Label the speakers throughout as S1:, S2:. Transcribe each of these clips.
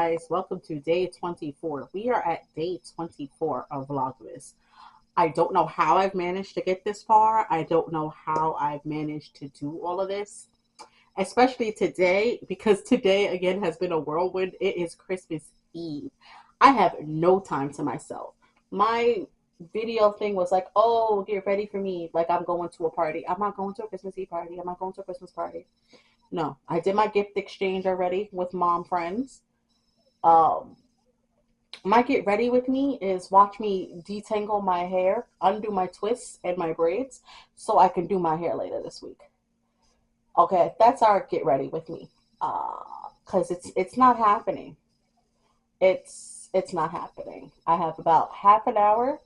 S1: guys, welcome to day 24. We are at day 24 of Vlogmas. I don't know how I've managed to get this far. I don't know how I've managed to do all of this, especially today, because today again has been a whirlwind. It is Christmas Eve. I have no time to myself. My video thing was like, oh, get ready for me, like I'm going to a party. I'm not going to a Christmas Eve party. I'm not going to a Christmas party. No, I did my gift exchange already with mom friends. Um, my get ready with me is watch me detangle my hair, undo my twists and my braids so I can do my hair later this week. Okay, that's our get ready with me. Cause it's not happening. It's not happening. I have about half an hour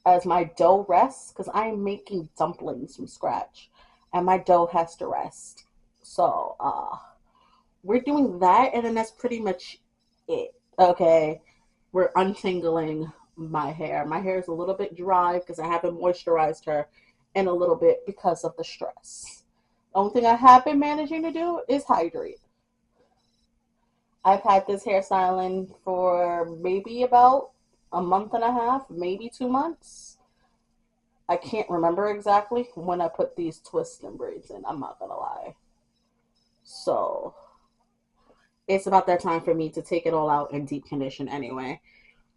S1: as my dough rests because I am making dumplings from scratch and my dough has to rest. So we're doing that and then that's pretty much it. Okay. We're untangling my hair. My hair is a little bit dry because I haven't moisturized her in a little bit because of the stress. The only thing I have been managing to do is hydrate. I've had this hairstyling for maybe about a month and a half, maybe 2 months. I can't remember exactly when I put these twists and braids in. I'm not gonna lie. So it's about that time for me to take it all out and deep condition anyway.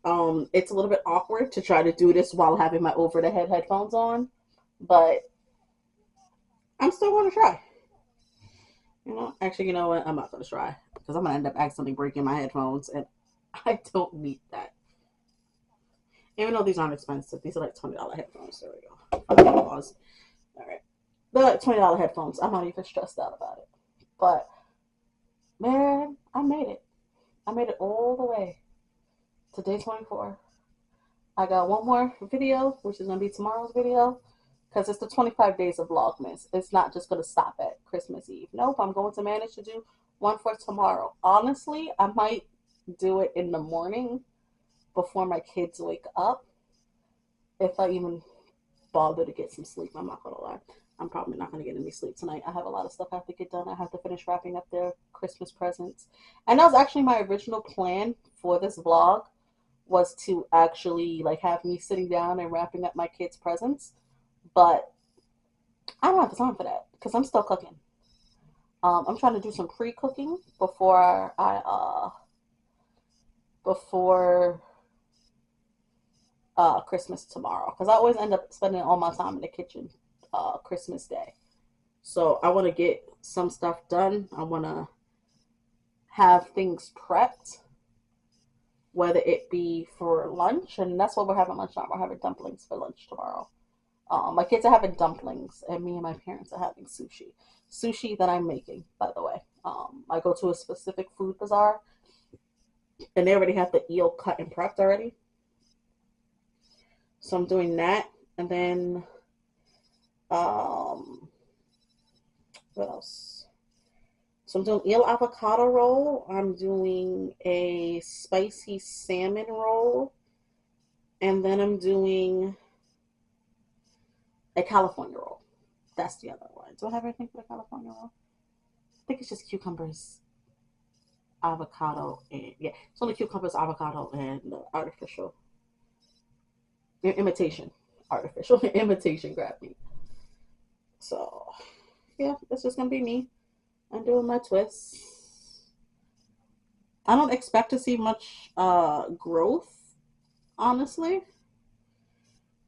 S1: It's a little bit awkward to try to do this while having my over the head headphones on, but I'm still going to try. Actually, you know what? I'm not going to try because I'm going to end up accidentally breaking my headphones, and I don't need that. Even though these aren't expensive, these are like $20 headphones. There we go. Pause. All right, they're like $20 headphones. I'm not even stressed out about it. But man, I made it. I made it all the way to day 24. I got one more video, which is going to be tomorrow's video, because it's the 25 days of Vlogmas. It's not just going to stop at Christmas Eve. Nope, I'm going to manage to do one for tomorrow. Honestly, I might do it in the morning before my kids wake up, if I even bother to get some sleep. I'm not going to lie. I'm probably not going to get any sleep tonight. I have a lot of stuff I have to get done. I have to finish wrapping up their Christmas presents. And that was actually my original plan for this vlog, was to actually like have me sitting down and wrapping up my kids' presents. But I don't have the time for that because I'm still cooking. I'm trying to do some pre-cooking before Christmas tomorrow, because I always end up spending all my time in the kitchen Christmas Day. So I want to get some stuff done. I want to have things prepped, whether it be for lunch, and that's what we're having lunch on. We're having dumplings for lunch tomorrow. My kids are having dumplings, and me and my parents are having sushi. Sushi that I'm making, by the way. I go to a specific food bazaar, and they already have the eel cut and prepped already. So I'm doing that, and then what else? So I'm doing eel avocado roll. I'm doing a spicy salmon roll, and then I'm doing a California roll. That's the other one. Do I have anything for the California roll? I think it's just cucumbers, avocado, and yeah, it's only cucumbers, avocado, and artificial imitation, artificial imitation crab meat. So yeah, it's just gonna be me. I'm doing my twists. I don't expect to see much growth, honestly,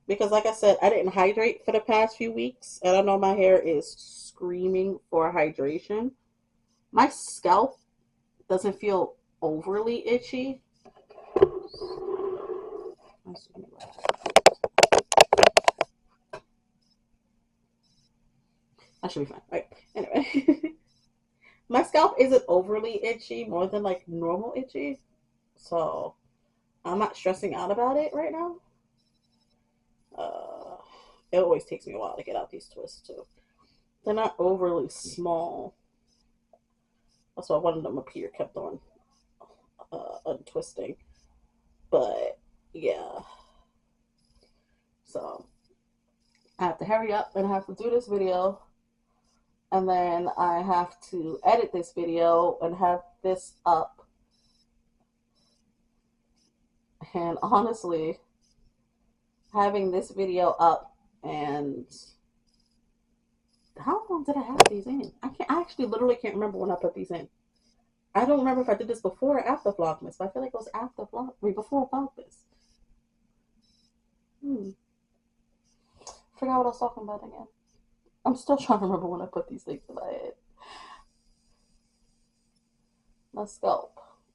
S1: because like I said, I didn't hydrate for the past few weeks, and I know my hair is screaming for hydration. My scalp doesn't feel overly itchy. I should be fine. Right. Anyway, my scalp isn't overly itchy, more than like normal itchy. So I'm not stressing out about it right now. Uh, it always takes me a while to get out these twists too. They're not overly small. That's why one of them up here kept on untwisting. But yeah, so I have to hurry up and I have to do this video, and then I have to edit this video and have this up And honestly, having this video up, and how long did I have these in? I actually literally can't remember when I put these in. I don't remember if I did this before or after Vlogmas, but I feel like it was after before Vlogmas. Forgot what I was talking about again. I'm still trying to remember when I put these things in my head. Let's go.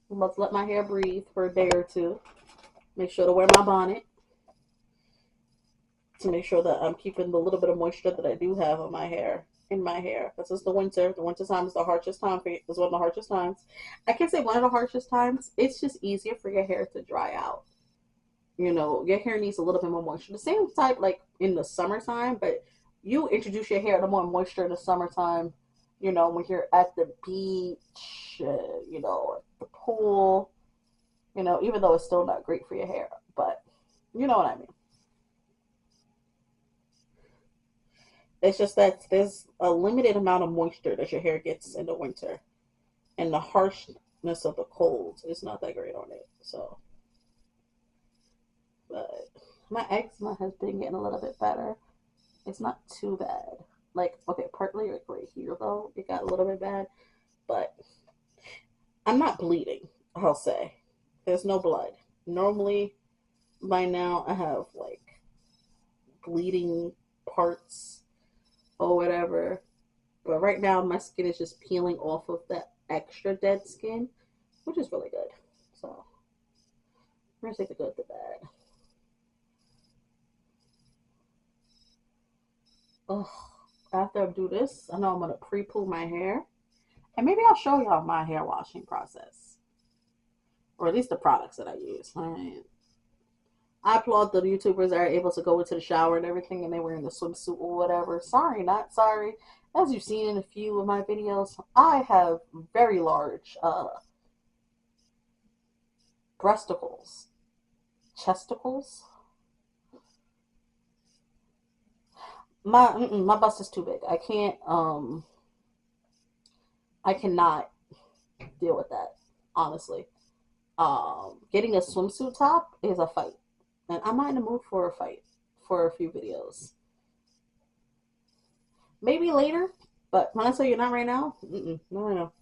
S1: Let's let my hair breathe for a day or two. Make sure to wear my bonnet to make sure that I'm keeping the little bit of moisture that I do have on my hair in my hair. This is the winter. The winter time is the harshest time for you. It's one of the harshest times. I can't say one of the harshest times. It's just easier for your hair to dry out. You know, your hair needs a little bit more moisture. The same type like in the summertime, but you introduce your hair to more moisture in the summertime. You know, when you're at the beach, you know, at the pool. You know, even though it's still not great for your hair, but you know what I mean. It's just that there's a limited amount of moisture that your hair gets in the winter, and the harshness of the cold is not that great on it. So, but my eczema has been getting a little bit better. It's not too bad. Like, okay, partly like right here though, it got a little bit bad, but I'm not bleeding. I'll say there's no blood. Normally, by now, I have like bleeding parts or whatever. But right now, my skin is just peeling off of that extra dead skin, which is really good. So, I'm going to take the good, the bad. Ugh. After I do this, I know I'm going to pre-poo my hair. And maybe I'll show y'all my hair washing process. Or at least the products that I use. I applaud the YouTubers that are able to go into the shower and everything and they're wearing the swimsuit or whatever. Sorry, not sorry. As you've seen in a few of my videos, I have very large breasticles. Chesticles? My bust is too big. I cannot deal with that, honestly. Getting a swimsuit top is a fight. And I'm not in the mood for a fight for a few videos. Maybe later, but when I say you're not right now, no.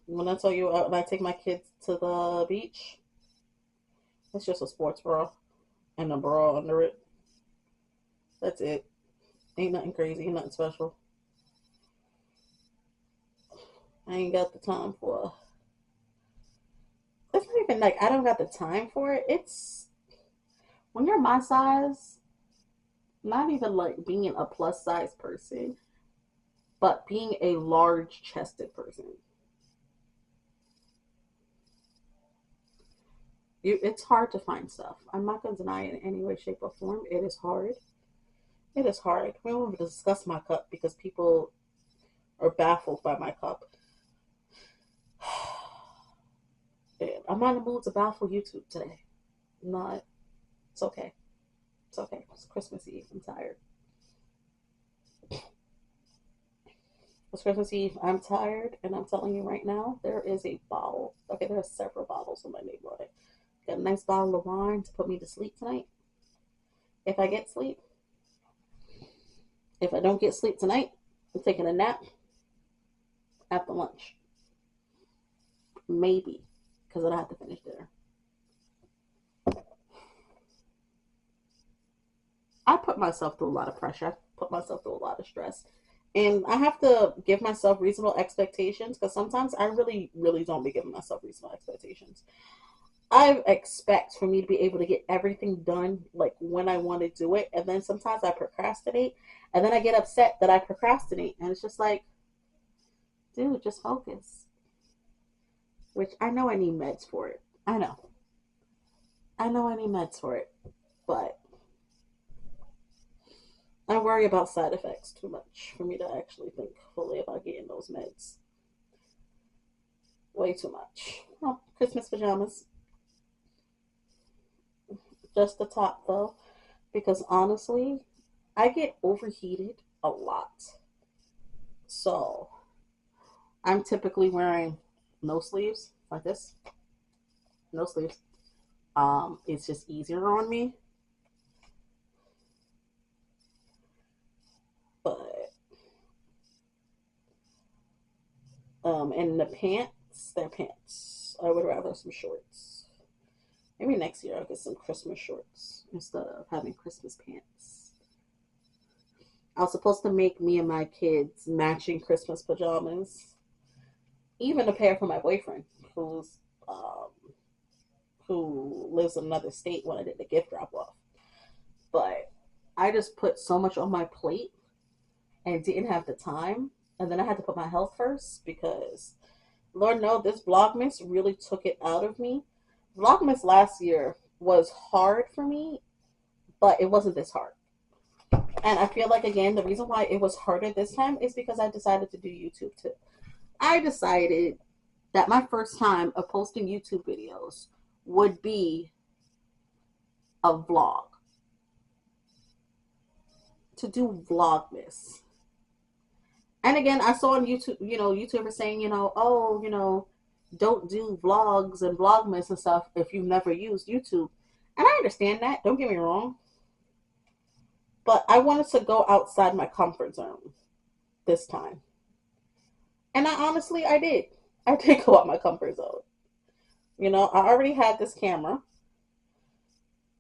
S1: When I tell you when I take my kids to the beach, it's just a sports bra and a bra under it. That's it. Ain't nothing crazy, ain't nothing special. I ain't got the time for. It's not even like I don't got the time for it. It's when you're my size, not even like being a plus size person, but being a large chested person. It's hard to find stuff. I'm not gonna deny it in any way, shape, or form. It is hard. It is hard. We don't even discuss my cup because people are baffled by my cup. I'm not in the mood to baffle YouTube today. I'm not. It's okay. It's okay. It's Christmas Eve. I'm tired. It's Christmas Eve. I'm tired, and I'm telling you right now, there is a bottle. Okay, there are several bottles in my neighborhood. Got a nice bottle of wine to put me to sleep tonight. If I get sleep. If I don't get sleep tonight, I'm taking a nap after lunch. Maybe, because I don't have to finish dinner. I put myself through a lot of pressure. I put myself through a lot of stress. And I have to give myself reasonable expectations because sometimes I really, really don't be giving myself reasonable expectations. I expect for me to be able to get everything done like when I want to do it. And then sometimes I procrastinate. And then I get upset that I procrastinate. And it's just like, dude, just focus. Which I know I need meds for it. I know. I know I need meds for it. But I worry about side effects too much for me to actually think fully about getting those meds. Way too much. Oh, Christmas pajamas. Just the top though. Because honestly, I get overheated a lot. So I'm typically wearing no sleeves like this, no sleeves. It's just easier on me. But and the pants, they're pants. I would rather some shorts. Maybe next year I'll get some Christmas shorts instead of having Christmas pants. I was supposed to make me and my kids matching Christmas pajamas. Even a pair for my boyfriend, um, who lives in another state when I did the gift drop off. But I just put so much on my plate and didn't have the time. And then I had to put my health first because, Lord no, this Vlogmas really took it out of me. Vlogmas last year was hard for me, but it wasn't this hard. And I feel like, again, the reason why it was harder this time is because I decided to do YouTube too. I decided that my first time of posting YouTube videos would be a vlog. To do Vlogmas. And again, I saw on YouTube, YouTubers saying, oh, don't do vlogs and Vlogmas and stuff if you've never used YouTube. And I understand that. Don't get me wrong. But I wanted to go outside my comfort zone this time. And I did. I did go out my comfort zone. I already had this camera.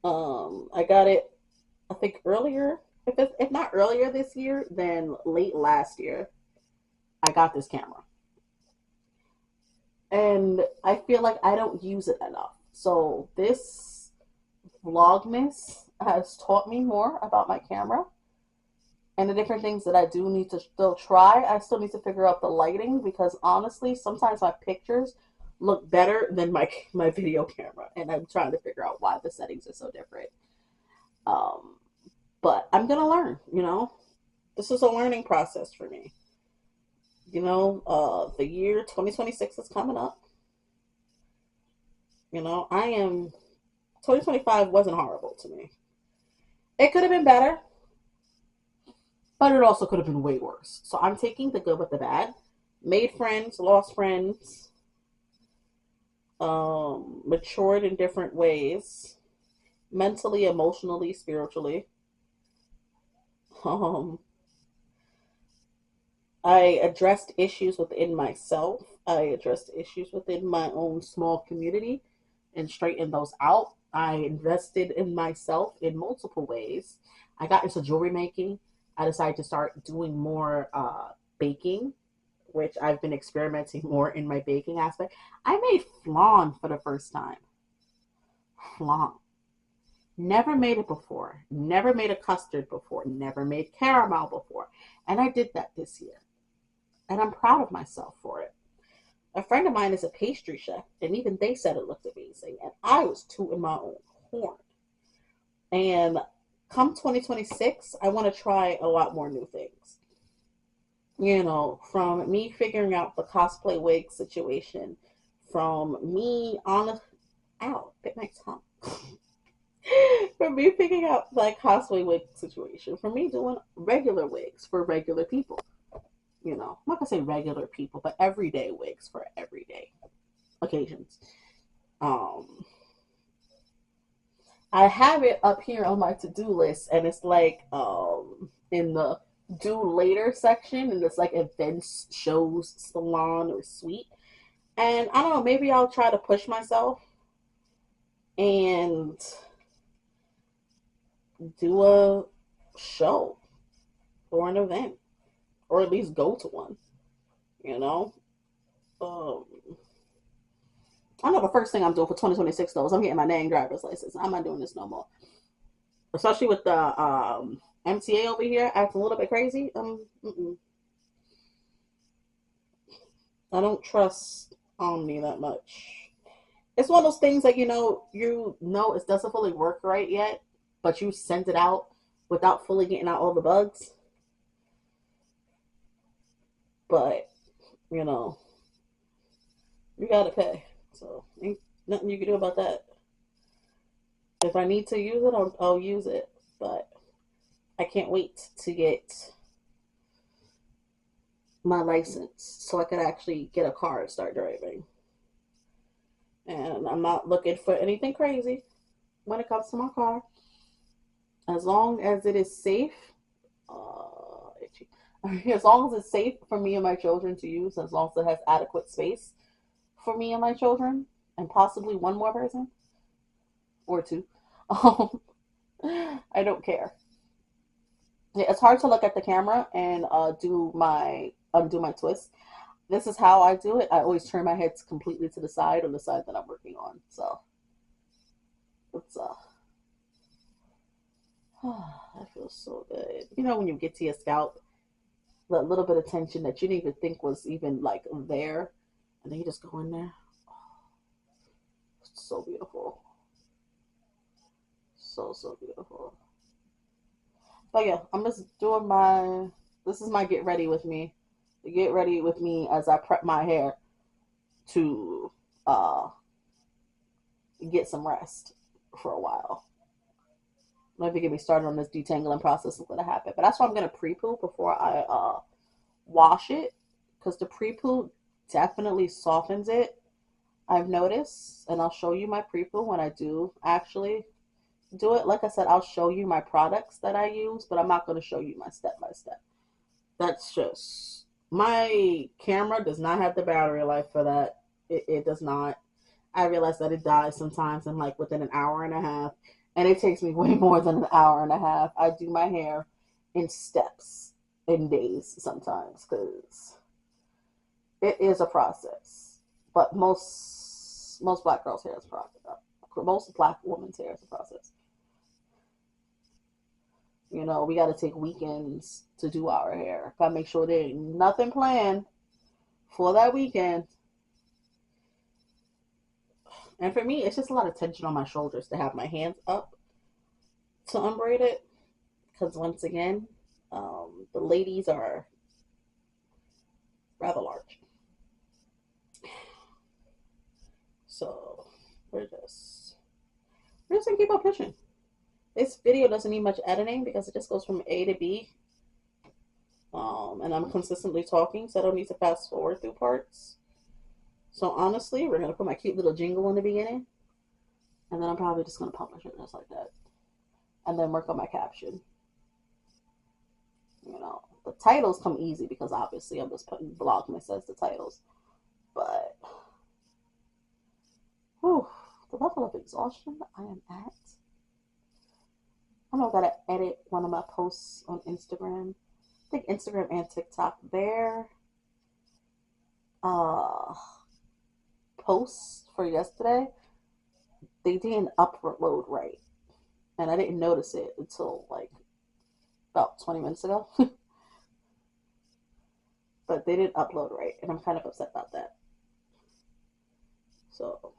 S1: I got it, I think earlier. If not earlier this year, then late last year, I got this camera. And I feel like I don't use it enough. So this Vlogmas has taught me more about my camera and the different things that I do need to still try. I still need to figure out the lighting because honestly, sometimes my pictures look better than my video camera, and I'm trying to figure out why the settings are so different. But I'm gonna learn. This is a learning process for me. The year 2026 is coming up. I am 2025 wasn't horrible to me. It could have been better, but it also could have been way worse. So I'm taking the good with the bad. Made friends, lost friends, matured in different ways, mentally, emotionally, spiritually. I addressed issues within myself. I addressed issues within my own small community and straightened those out. I invested in myself in multiple ways. I got into jewelry making. I decided to start doing more baking, which I've been experimenting more in my baking aspect. I made flan for the first time. Flan. Never made it before. Never made a custard before. Never made caramel before. And I did that this year. And I'm proud of myself for it. A friend of mine is a pastry chef, and even they said it looked amazing. And I was tooting my own horn. And come 2026, I want to try a lot more new things. From me figuring out the cosplay wig situation, from me on ow, bit my tongue. From me figuring out the cosplay wig situation, from me doing regular wigs for regular people. I'm not gonna say regular people, but everyday wigs for everyday occasions. I have it up here on my to-do list, and it's in the do later section, and it's like events, shows, salon, or suite. And I don't know, maybe I'll try to push myself and do a show or an event, or at least go to one. You know, um, I know the first thing I'm doing for 2026 though is I'm getting my dang driver's license. I'm not doing this no more, especially with the MTA over here acting a little bit crazy. I don't trust Omni that much. It's one of those things that it doesn't fully work right yet, but you sent it out without fully getting out all the bugs. But you know, you gotta pay, so ain't nothing you can do about that. If I need to use it, I'll use it, but I can't wait to get my license so I could actually get a car and start driving. And I'm not looking for anything crazy when it comes to my car. As long as it is safe, itchy. As long as it's safe for me and my children to use, as long as it has adequate space for me and my children, and possibly one more person or two, I don't care. Yeah, it's hard to look at the camera and undo my twist. This is how I do it. I always turn my head completely to the side on the side that I'm working on. So it's I feel so good. You know when you get to your scalp, that little bit of tension that you didn't even think was even like there, and then you just go in there. It's so beautiful, so beautiful. But yeah, I'm just doing my. This is my get ready with me. Get ready with me as I prep my hair to uh get some rest for a while. Don't even get me started on this detangling process that's gonna happen. But that's why I'm gonna pre-poo before I wash it, because the pre-poo definitely softens it. I've noticed, and I'll show you my pre-poo when I do actually do it. Like I said, I'll show you my products that I use, but I'm not going to show you my step by step. That's just my camera does not have the battery life for that. It does not. I realize that it dies sometimes in like within an hour and a half, and it takes me way more than an hour and a half. I do my hair in steps, in days sometimes, because it is a process. But most black girls' hair is a process. Most black women's hair is a process. You know, we got to take weekends to do our hair. Got to make sure there ain't nothing planned for that weekend. And for me, it's just a lot of tension on my shoulders to have my hands up to unbraid it. Because once again, the ladies are rather large. So we're just gonna keep on pushing. This video doesn't need much editing because it just goes from A to B. And I'm consistently talking, so I don't need to fast forward through parts. So honestly, we're gonna put my cute little jingle in the beginning, and then I'm probably just gonna publish it just like that, and then work on my caption. You know, the titles come easy because obviously I'm just putting Vlogmas as the titles. But whew, the level of exhaustion I am at. I know I gotta edit one of my posts on Instagram. I think Instagram and TikTok. Their uh, posts for yesterday, they didn't upload right, and I didn't notice it until like about 20 minutes ago. But they didn't upload right, and I'm kind of upset about that. So,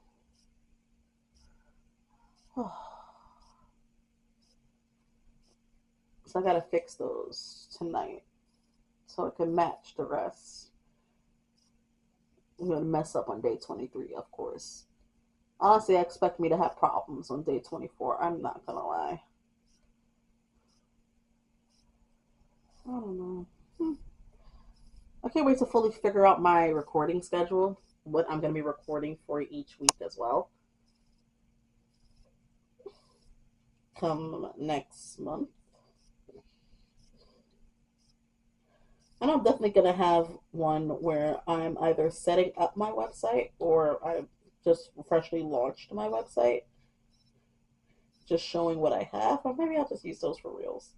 S1: so I gotta fix those tonight so it can match the rest. I'm gonna mess up on day 23, of course. Honestly, I expect me to have problems on day 24. I'm not gonna lie. I don't know. I can't wait to fully figure out my recording schedule, what I'm going to be recording for each week as well. Come next month. And I'm definitely going to have one where I'm either setting up my website or I just freshly launched my website. Just showing what I have. Or maybe I'll just use those for reels.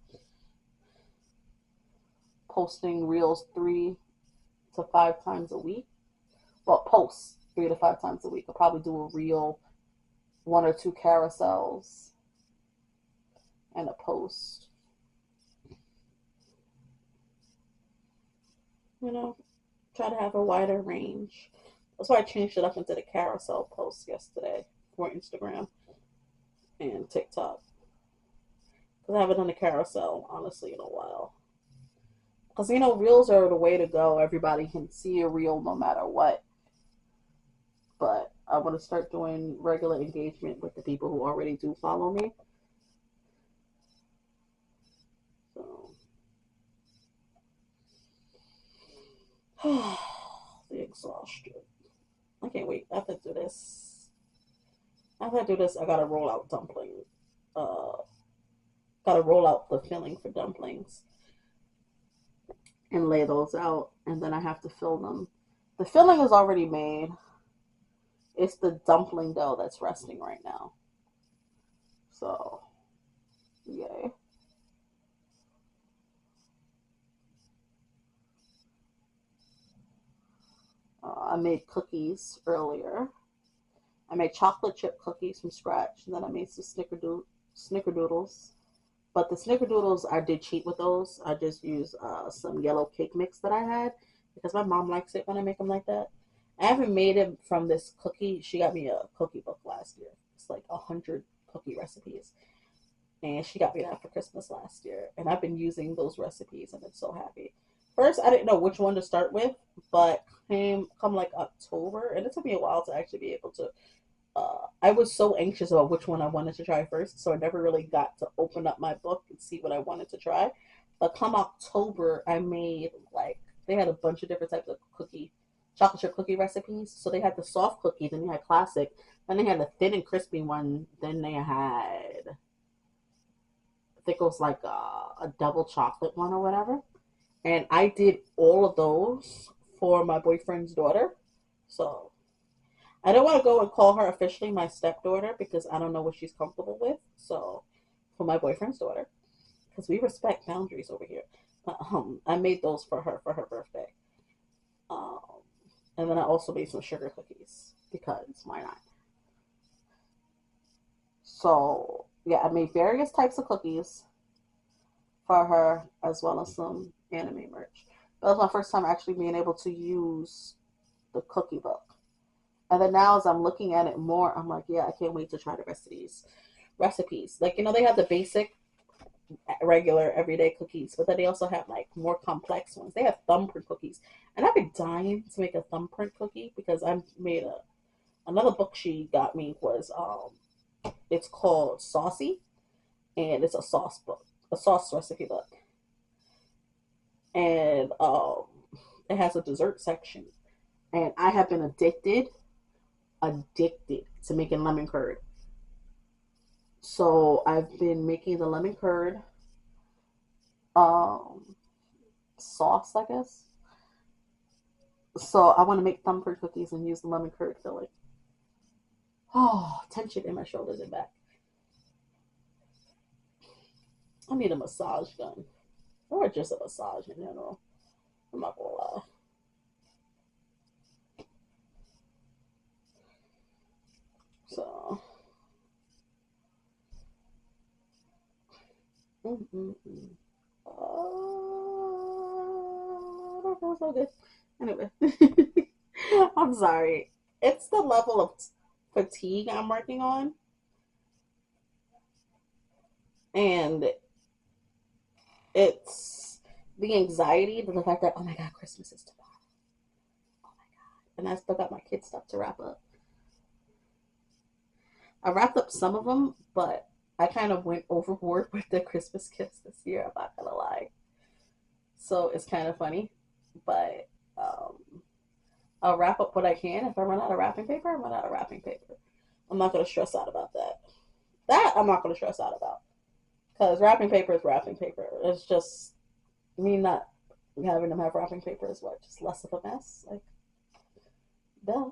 S1: Posting reels 3 to 5 times a week. Well, posts 3 to 5 times a week. I'll probably do a reel, 1 or 2 carousels, and a post. You know, try to have a wider range. That's why I changed it up into the carousel posts yesterday for Instagram and TikTok. Because I haven't done a carousel, honestly, in a while. Because, you know, reels are the way to go. Everybody can see a reel no matter what. But I want to start doing regular engagement with the people who already do follow me. So, the exhaustion. I can't wait. I have to do this. After I do this, I gotta roll out gotta roll out the filling for dumplings and lay those out, and then I have to fill them. The filling is already made. It's the dumpling dough that's resting right now. So, yay. I made cookies earlier. I made chocolate chip cookies from scratch, and then I made some snickerdoodles. But the snickerdoodles, I did cheat with those. I just used some yellow cake mix that I had because my mom likes it when I make them like that. I haven't made it from this cookie. She got me a cookie book last year. It's like 100 cookie recipes, and she got me that for Christmas last year. And I've been using those recipes, and I'm so happy. First, I didn't know which one to start with, but come like October, and it took me a while to actually be able to. I was so anxious about which one I wanted to try first, so I never really got to open up my book and see what I wanted to try. But come October, I made like they had a bunch of different types of chocolate chip cookie recipes. So they had the soft cookie, then they had classic, then they had the thin and crispy one, then they had I think it was like a double chocolate one or whatever. And I did all of those for my boyfriend's daughter. So I don't want to go and call her officially my stepdaughter because I don't know what she's comfortable with. So for my boyfriend's daughter, because we respect boundaries over here. I made those for her birthday. Um, and then I also made some sugar cookies because why not? So yeah, I made various types of cookies for her as well as some anime merch. That was my first time actually being able to use the cookie book. And then now, as I'm looking at it more, I'm like, yeah, I can't wait to try the rest of these recipes. Like, they have the basic, regular, everyday cookies, but then they also have like more complex ones. They have thumbprint cookies, and I've been dying to make a thumbprint cookie because I made another book she got me was it's called Saucy, and it's a sauce book, a sauce recipe book, and it has a dessert section, and I have been addicted to making lemon curd. So I've been making the lemon curd um, sauce, I guess. So I want to make thumbprint cookies and use the lemon curd filling. Oh, tension in my shoulders and back. I need a massage gun or just a massage in general. I'm not gonna lie. So, mm-mm-mm. That feels so good. Anyway, I'm sorry. It's the level of fatigue I'm working on, and it's the anxiety, the fact that oh my god, Christmas is tomorrow. Oh my god, and I still got my kids stuff to wrap up. I wrapped up some of them, but I kind of went overboard with the Christmas gifts this year. I'm not gonna lie, so it's kind of funny, but um, I'll wrap up what I can. If I run out of wrapping paper, I run out of wrapping paper. I'm not gonna stress out about that. That I'm not gonna stress out about because wrapping paper is wrapping paper. It's just me not having them have wrapping paper is what just less of a mess. Like, duh.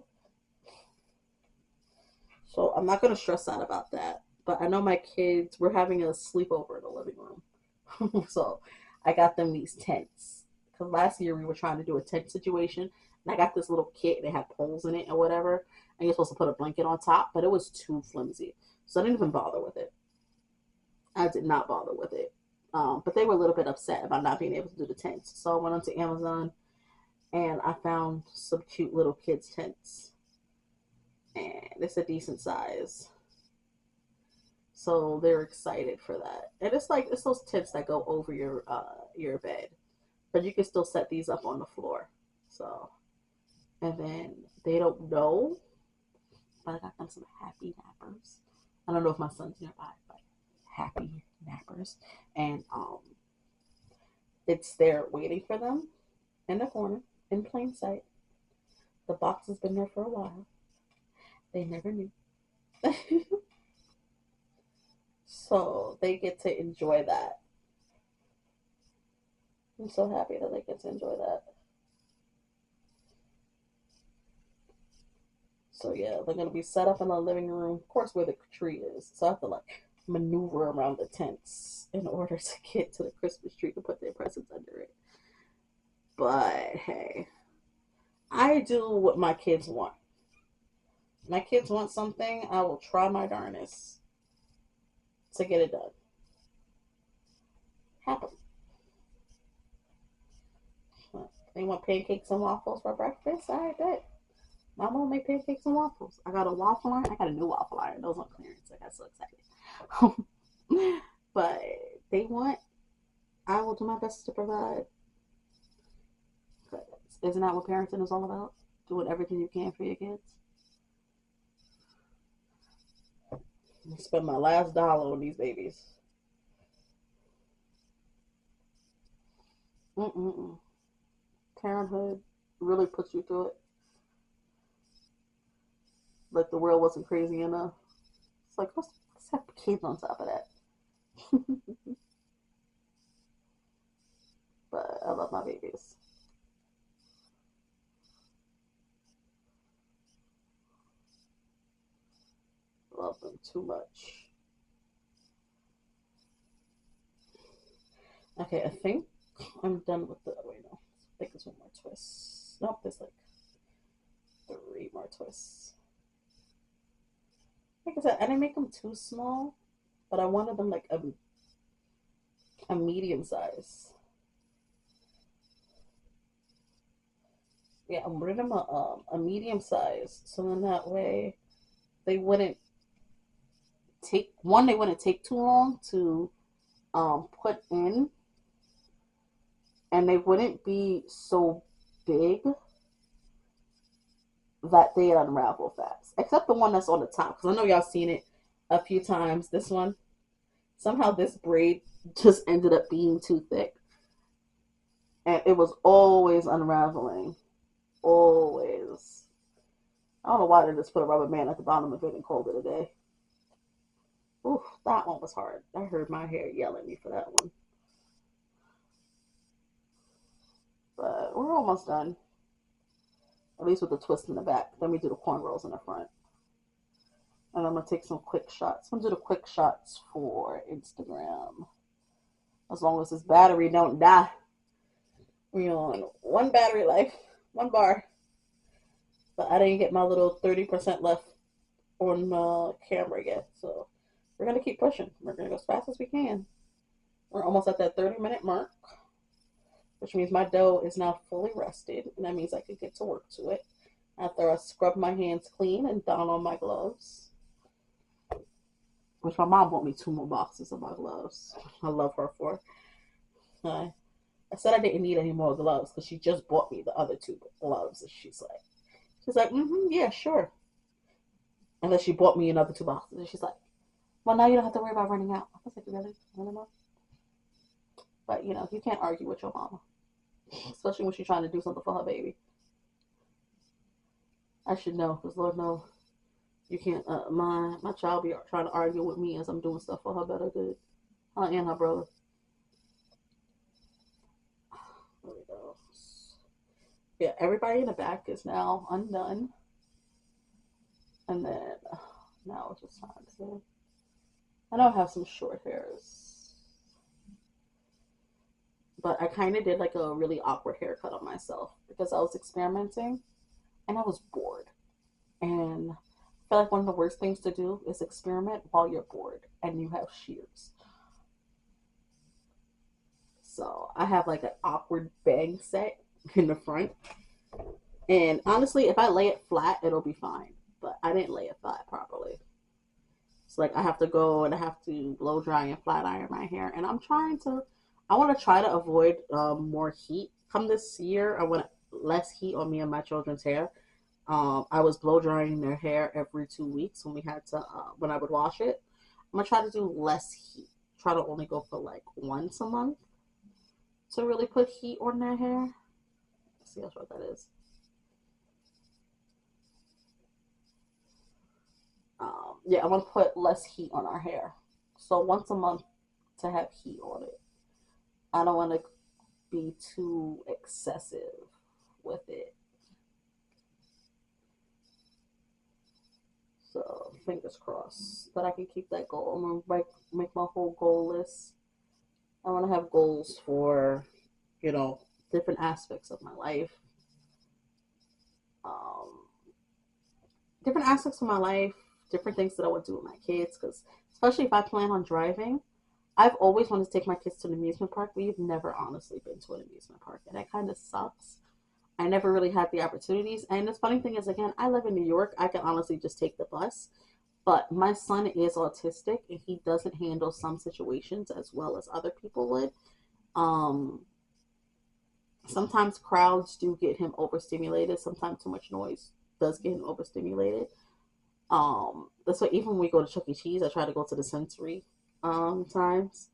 S1: So I'm not gonna stress out about that. But I know my kids. We're having a sleepover in the living room, so I got them these tents. Because last year we were trying to do a tent situation, and I got this little kit that had poles in it and whatever, and you're supposed to put a blanket on top, but it was too flimsy, so I didn't even bother with it. I did not bother with it. But they were a little bit upset about not being able to do the tents, so I went onto Amazon and I found some cute little kids tents, and it's a decent size. So they're excited for that. And it's like it's those tents that go over your bed. But you can still set these up on the floor. So and then they don't know, but I got them some happy nappers. I don't know if my son's nearby, but happy nappers. And it's there waiting for them in the corner, in plain sight. The box has been there for a while. They never knew. So they get to enjoy that. I'm so happy that they get to enjoy that. So yeah, they're gonna be set up in the living room, of course, where the tree is. So I have to like maneuver around the tents in order to get to the Christmas tree to put their presents under it. But hey, I do what my kids want. My kids want something, I will try my darnest to get it done. Happen. They want pancakes and waffles for breakfast. I bet. Mama will make pancakes and waffles. I got a waffle iron. I got a new waffle iron. Those on clearance. I got so excited. But they want, I will do my best to provide. Isn't that what parenting is all about? Doing everything you can for your kids. I spend my last dollar on these babies. Mm-mm-mm. Parenthood really puts you through it. Like the world wasn't crazy enough. It's like, let's have kids on top of that. But I love my babies. Love them too much. Okay, I think I'm done with the. Wait, no. I think there's one more twist. Nope, there's like 3 more twists. Like I said, I didn't make them too small, but I wanted them like a medium size. Yeah, I'm gonna them a medium size, so then that way they wouldn't they wouldn't take too long to put in, and they wouldn't be so big that they unravel fast. Except the one that's on the top, because I know y'all seen it a few times. This one, somehow this braid just ended up being too thick, and it was always unraveling. Always. I don't know why they just put a rubber band at the bottom of it and called it a day. Oof, that one was hard. I heard my hair yell at me for that one. But we're almost done. At least with the twist in the back. Then we do the cornrows in the front. And I'm going to take some quick shots. I'm going to do the quick shots for Instagram. As long as this battery don't die. We on 1 battery life. 1 bar. But I didn't get my little 30% left on the camera yet. So we're going to keep pushing. We're going to go as fast as we can. We're almost at that 30-minute mark. Which means my dough is now fully rested. And that means I could get to work to it. After I scrub my hands clean and don on my gloves. Which my mom bought me 2 more boxes of my gloves. I love her for. I said I didn't need any more gloves because she just bought me the other 2 gloves. And she's like, yeah, sure. And then she bought me another 2 boxes. And she's like, well, now you don't have to worry about running out. I was like, really? I don't know. But, you know, you can't argue with your mama. Especially when she's trying to do something for her baby. I should know, because Lord knows, you can't, my child be trying to argue with me as I'm doing stuff for her better good. Her and her brother. There we go. Yeah, everybody in the back is now undone. And then, now it's just time to, I know I have some short hairs. But I kind of did like a really awkward haircut on myself because I was experimenting and I was bored. And I feel like one of the worst things to do is experiment while you're bored and you have shears. So I have like an awkward bang set in the front. And honestly, if I lay it flat, it'll be fine. But I didn't lay it flat properly. It's like I have to go and I have to blow dry and flat iron my hair. And I want to try to avoid more heat. Come this year, I want less heat on me and my children's hair. I was blow drying their hair every 2 weeks when I would wash it. I'm gonna try to do less heat. Try to only go for like once a month to really put heat on their hair. Let's see how short that is. Yeah, I'm gonna put less heat on our hair. So once a month to have heat on it. I don't want to be too excessive with it. So fingers crossed that I can keep that goal. I'm gonna make my whole goal list. I want to have goals for, you know, different aspects of my life. Um, Different aspects of my life, different things that I would do with my kids. Because especially if I plan on driving, I've always wanted to take my kids to an amusement park. We've never honestly been to an amusement park, and that kind of sucks. I never really had the opportunities. And the funny thing is, again, I live in New York. I can honestly just take the bus. But my son is autistic, and he doesn't handle some situations as well as other people would. Um, Sometimes crowds do get him overstimulated. Sometimes too much noise does get him overstimulated. That's why even when we go to Chuck E. Cheese, I try to go to the sensory times.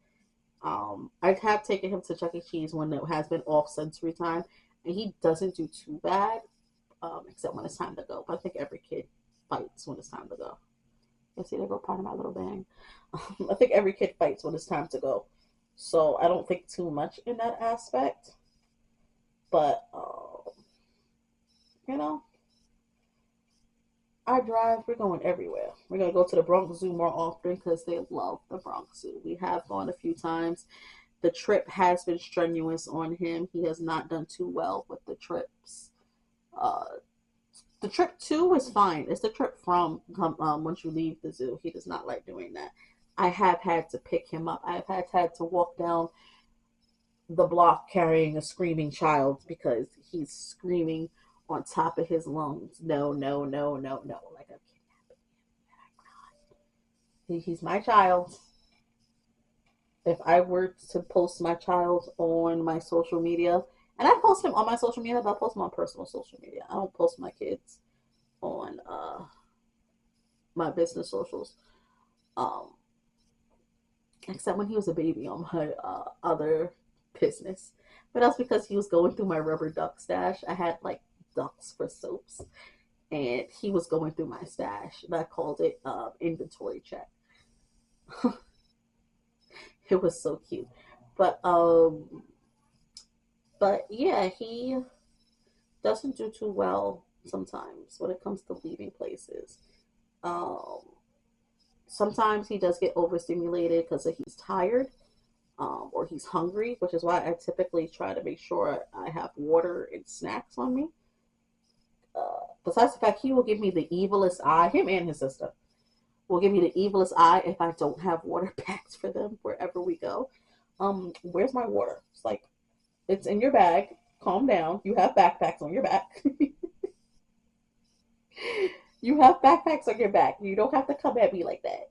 S1: I have taken him to Chuck E. Cheese when it has been off sensory time, and he doesn't do too bad, except when it's time to go. But I think every kid fights when it's time to go. You see, they go part of my little bang. I think every kid fights when it's time to go, so I don't think too much in that aspect. But you know, I drive. We're going everywhere. We're gonna go to the Bronx Zoo more often because they love the Bronx Zoo. We have gone a few times. The trip has been strenuous on him. He has not done too well with the trips. Uh, the trip to is fine. It's the trip from once you leave the zoo. He does not like doing that. I have had to pick him up. I've had to walk down the block carrying a screaming child because he's screaming on top of his lungs. No, no, no, no, no. Like I'm kidnapping. He's my child. If I were to post my child on my social media, and I post him on my social media, but I post him on personal social media. I don't post my kids on my business socials. Um, Except when he was a baby on my other business. But that's because he was going through my rubber duck stash. I had like ducks for soaps, and he was going through my stash. And I called it inventory check. It was so cute. But um, but yeah, he doesn't do too well sometimes when it comes to leaving places. Um, Sometimes he does get overstimulated because he's tired, or he's hungry, which is why I typically try to make sure I have water and snacks on me. Besides the fact he will give me the evilest eye, him and his sister will give me the evilest eye if I don't have water packs for them wherever we go. Where's my water? It's like, it's in your bag. Calm down. You have backpacks on your back. You have backpacks on your back. You don't have to come at me like that.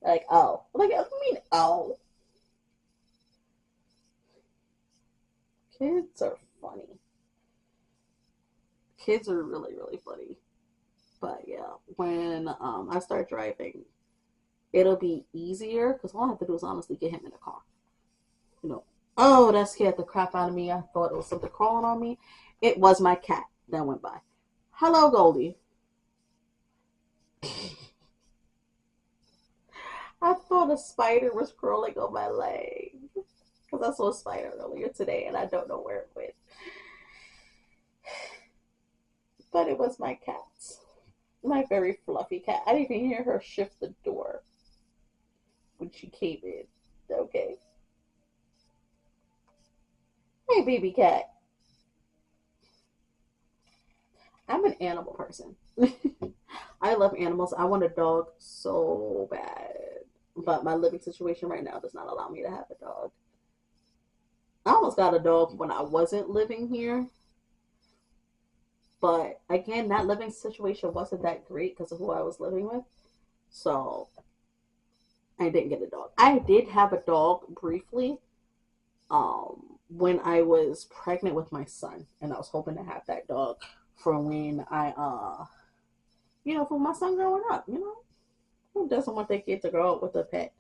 S1: Like, oh. Like, I mean, oh. Kids are funny. Kids are really, really funny. But yeah, when I start driving, it'll be easier because all I have to do is honestly get him in the car. You know, oh, that scared the crap out of me. I thought it was something crawling on me. It was my cat that went by. Hello, Goldie. I thought a spider was crawling on my leg because I saw a spider earlier today and I don't know where it went. But it was my cat. My very fluffy cat. I didn't even hear her shift the door when she came in. Okay. Hey, baby cat. I'm an animal person. I love animals. I want a dog so bad. But my living situation right now does not allow me to have a dog. I almost got a dog when I wasn't living here. But again, that living situation wasn't that great because of who I was living with. So I didn't get a dog. I did have a dog briefly when I was pregnant with my son. And I was hoping to have that dog for when for my son growing up. Who doesn't want their kid to grow up with a pet?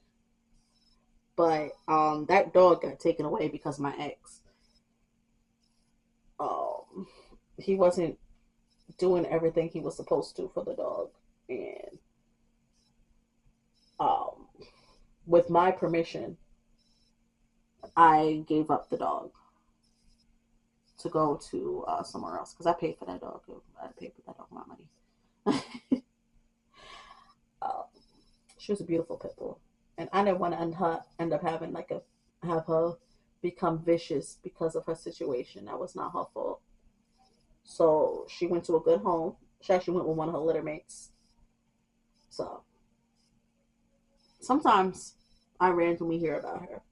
S1: But that dog got taken away because my ex. Um, he wasn't doing everything he was supposed to for the dog, and um, with my permission, I gave up the dog to go to somewhere else because I paid for that dog. I paid for that dog my money. uh, she was a beautiful pit bull, and I didn't want to end up having like a have her become vicious because of her situation. That was not her fault. So she went to a good home. She actually went with one of her litter mates. So sometimes I randomly hear about her,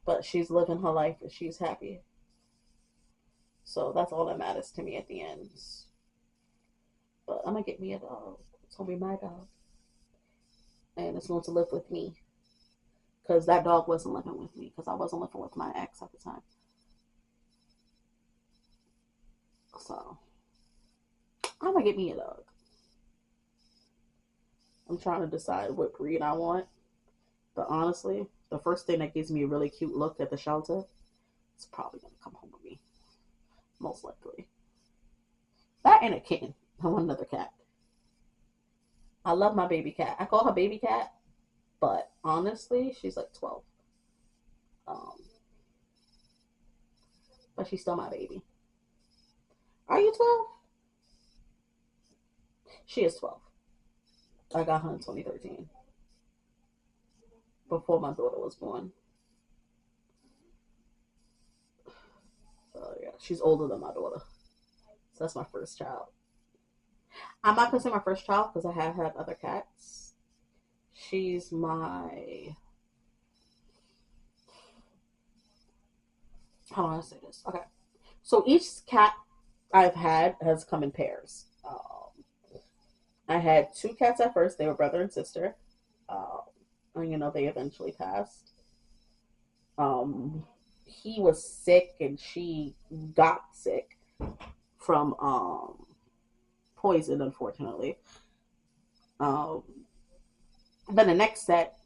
S1: but she's living her life and she's happy. So that's all that matters to me at the end. But I'm gonna get me a dog. It's gonna be my dog, and it's going to live with me because that dog wasn't living with me because I wasn't living with my ex at the time. So I'm gonna get me a dog. I'm trying to decide what breed I want, but honestly, the first thing that gives me a really cute look at the shelter is probably gonna come home with me, most likely. That and a kitten. I want another cat. I love my baby cat. I call her baby cat, but honestly, she's like 12. Um, but she's still my baby. Are you 12? She is 12. I got her in 2013, before my daughter was born. Yeah, she's older than my daughter. So that's my first child. I'm not gonna say my first child because I have had other cats. She's my, how do I say this? Okay. So each cat I've had has come in pairs. I had two cats at first. They were brother and sister. And they eventually passed. Um, he was sick and she got sick from poison, unfortunately. Um, then the next set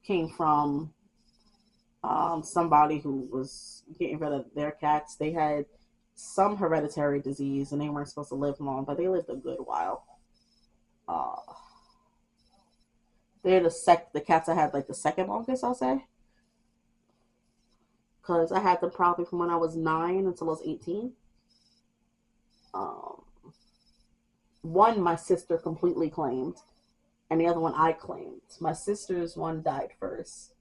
S1: came from somebody who was getting rid of their cats. They had some hereditary disease and they weren't supposed to live long, but they lived a good while. Uh, they're the cats I had like the second longest, I'll say, because I had them probably from when I was 9 until I was 18. Um, one my sister completely claimed, and the other one I claimed. My sister's one died first.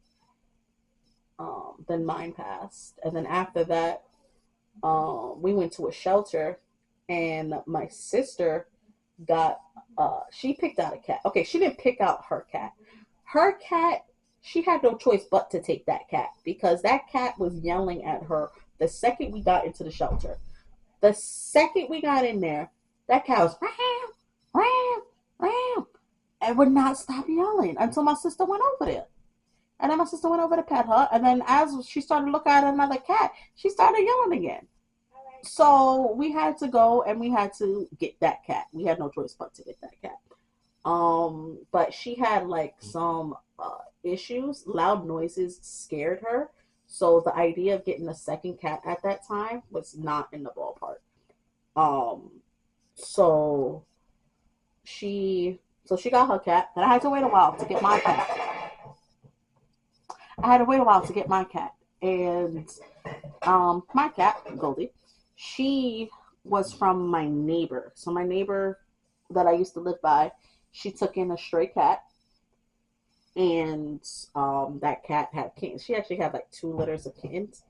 S1: Then mine passed, and then after that, we went to a shelter, and my sister got she picked out a cat. Okay, she didn't pick out her cat. Her cat, she had no choice but to take that cat because that cat was yelling at her the second we got into the shelter. The second we got in there, that cat was ram, ram, ram, and would not stop yelling until my sister went over there. And then my sister went over to pet her, and then as she started to look at another cat, she started yelling again. So we had to go and we had to get that cat. We had no choice but to get that cat. But she had like some issues. Loud noises scared her. So the idea of getting a second cat at that time was not in the ballpark. Um, so she got her cat, and I had to wait a while to get my cat. I had to wait a while to get my cat, and my cat Goldie, she was from my neighbor. So my neighbor that I used to live by, she took in a stray cat, and that cat had kittens. She actually had like 2 litters of kittens.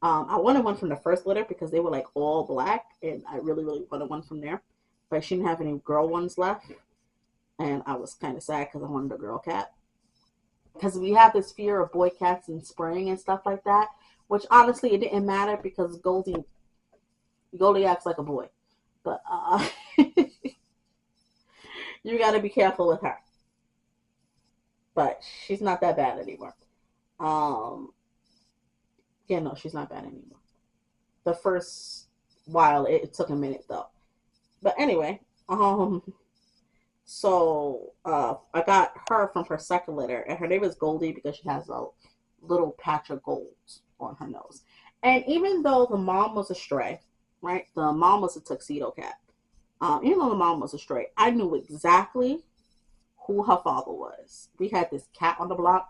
S1: I wanted one from the first litter because they were like all black, and I really, really wanted one from there. But she didn't have any girl ones left, and I was kind of sad because I wanted a girl cat. Because we have this fear of boy cats and spraying and stuff like that, which honestly it didn't matter because Goldie acts like a boy, but you got to be careful with her. But she's not that bad anymore. Um, yeah, no, she's not bad anymore. The first while it took a minute though. But anyway, so I got her from her second litter, and her name is Goldie because she has a little patch of gold on her nose. And even though the mom was a stray, right? The mom was a tuxedo cat. Even though the mom was a stray, I knew exactly who her father was. We had this cat on the block.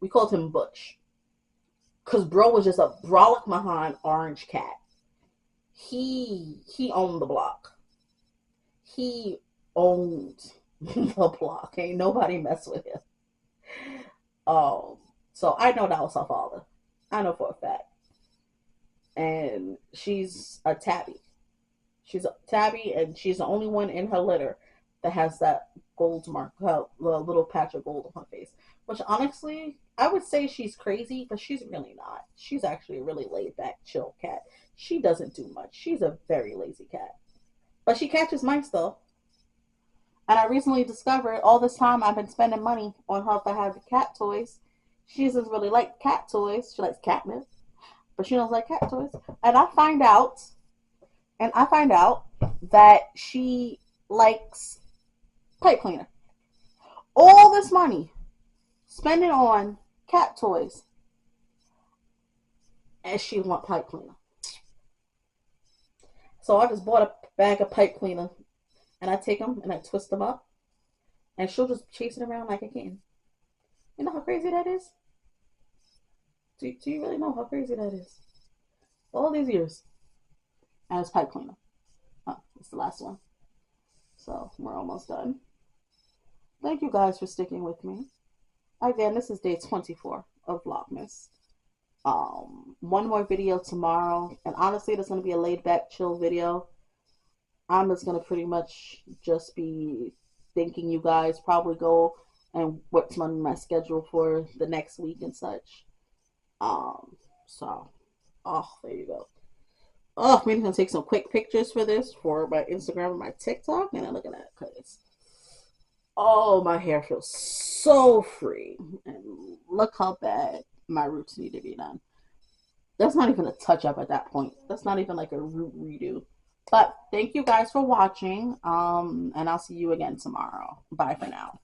S1: We called him Butch. Because bro was just a brolic behind orange cat. He owned the block. He owned the block. Ain't nobody mess with him. So I know that was her father. I know for a fact. And she's a tabby. She's a tabby, and she's the only one in her litter that has that gold mark, the little patch of gold on her face. Which honestly, I would say she's crazy, but she's really not. She's actually a really laid back, chill cat. She doesn't do much. She's a very lazy cat. But she catches mice though. And I recently discovered all this time I've been spending money on her to have the cat toys. She doesn't really like cat toys. She likes catnip, but she doesn't like cat toys. And I find out that she likes pipe cleaner. All this money spending on cat toys, and she want pipe cleaner. So I just bought a bag of pipe cleaner, and I take them and I twist them up, and she'll just chase it around like a kitten. You know how crazy that is? Do you really know how crazy that is? All these years, and it's pipe cleaner. Oh, it's the last one. So we're almost done. Thank you guys for sticking with me. Again, this is day 24 of Vlogmas. One more video tomorrow, and honestly, it's going to be a laid back, chill video. I'm just going to pretty much just be thinking you guys probably go and what's on my schedule for the next week and such. There you go. Oh, maybe I'm going to take some quick pictures for this for my Instagram and my TikTok, and I'm looking at it because, oh, my hair feels so free, and look how bad my roots need to be done. That's not even a touch up at that point. That's not even like a root redo. But thank you guys for watching. And I'll see you again tomorrow. Bye for now.